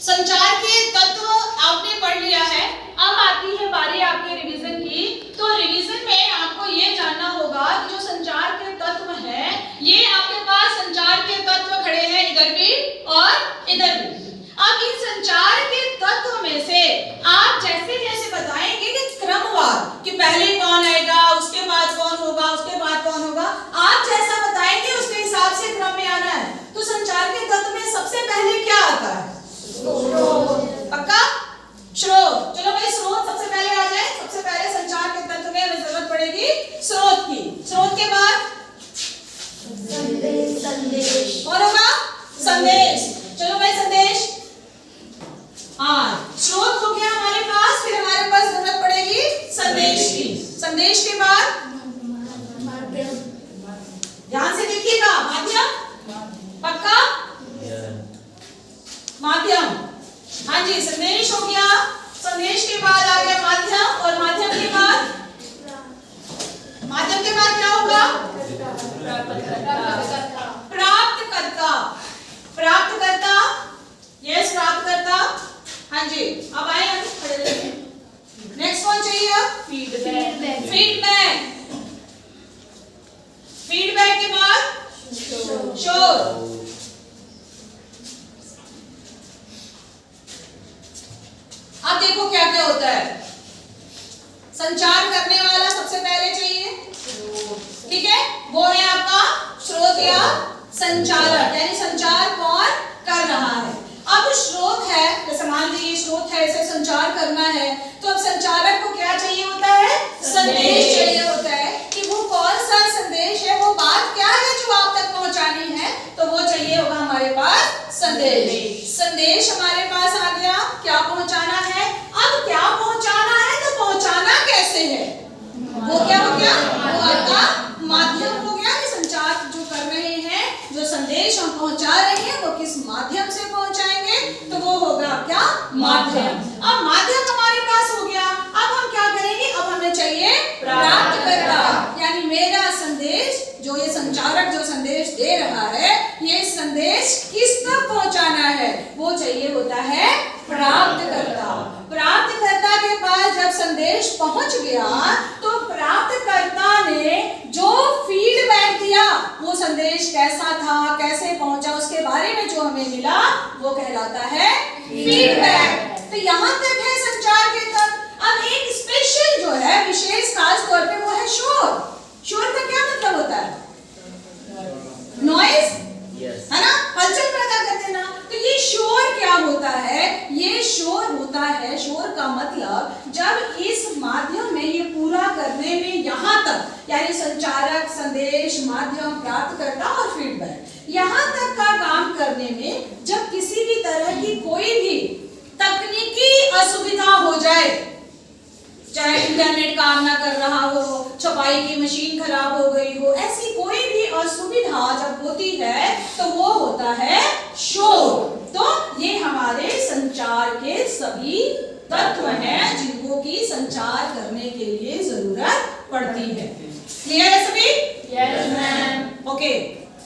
संचार के तत्व आपने पढ़ लिया है। अब आती है बारी आपके रिवीजन की। तो रिवीजन में आपको ये जानना होगा कि जो संचार के तत्व हैं, ये आपके पास संचार के तत्व खड़े हैं इधर भी और इधर भी। अब इन संचार के तत्व में से आप जैसे जैसे बताएंगे कि क्रमवार कि पहले कौन आएगा, उसके बाद कौन होगा, उसके बाद कौन होगा, आप जैसा बताएंगे उसके हिसाब से क्रम में आना है। तो संचार के तत्व में सबसे पहले क्या आता है? पक्का? स्रोत। चलो भाई, स्रोत सबसे पहले आ जाए। सबसे पहले संचार के तत्व में हमें जरूरत पड़ेगी स्रोत की। स्रोत के बाद संदेश। कौन होगा? संदेश। चलो भाई, संदेश। हाँ, स्रोत हो गया हमारे पास। फिर हमारे पास जरूरत पड़ेगी संदेश की। संदेश के बाद ध्यान से देखिएगा, माध्यम। पक्का? माध्यम। हाँ जी, संदेश हो गया। संदेश के बाद आ गया माध्यम, और माध्यम के बाद क्या होगा? प्राप्तकर्ता। प्राप्तकर्ता। यस, प्राप्तकर्ता। हाँ जी, अब आए हम खड़े रहिए। नेक्स्ट कौन चाहिए? फीडबैक। फीडबैक। फीडबैक के बाद शोर। अब देखो क्या क्या होता है। संचार करने वाला सबसे पहले चाहिए, ठीक है? वो है आपका स्रोत या संचारक, यानी संचार कौन कर रहा है। अब स्रोत है, जैसे मान लीजिए स्रोत है, इसे संचार करना है, तो अब संचारक को क्या चाहिए होता है? संदेश चाहिए होता है कि वो कौन सा संदेश है, वो बात क्या है जो आप तक पहुंचानी है, तो वो चाहिए होगा हमारे पास संदेश। संदेश हमारे पास आ गया, क्या पहुंचाना है। अब क्या पहुंचाना है, तो पहुंचाना कैसे है, वो क्या हो गया? वो आपका माध्यम हो गया कि संचार जो कर रहे हैं, जो संदेश हम पहुंचा रहे हैं, वो किस माध्यम से पहुंचाएंगे, तो वो होगा क्या? माध्यम। अब माध्यम हमारे पास हो गया। अब हम क्या करेंगे? अब हमें चाहिए प्राप्तकर्ता, यानी मेरा संदेश, जो ये संचारक जो संदेश दे रहा है, ये संदेश किस तक पहुंचाना है, वो चाहिए होता है प्राप्तकर्ता। प्राप्तकर्ता के पास जब संदेश पहुंच गया, तो प्राप्तकर्ता ने जो फीडबैक दिया, वो संदेश कैसा था, कैसे पहुंचा, उसके बारे में जो हमें मिला, वो कहलाता है फीडबैक। तो यहाँ तक है संचार के तत्व। अब एक स्पेशल जो है, विशेष खास तौर पे, वो है शोर। शोर का क्या मतलब होता है? नॉइज, है ना, हलचल पैदा कर देना। तो ये शोर क्या होता है? ये शोर होता है, शोर का मतलब जब इस माध्यम में ये पूरा करने में यहाँ तक, यानी संचारक, संदेश, माध्यम, प्राप्तकर्ता और फीडबैक, यहाँ तक का काम करने में जब किसी भी तरह की कोई भी तकनीकी असुविधा हो जाए, चाहे इंटरनेट काम ना कर रहा हो, छपाई की मशीन खराब हो गई हो, ऐसी कोई भी असुविधा जब होती है, तो वो होता है शोर। तो ये हमारे संचार के सभी तत्व हैं जिनको की संचार करने के लिए जरूरत पड़ती है। क्लियर है सभी? Yes ma'am. ओके।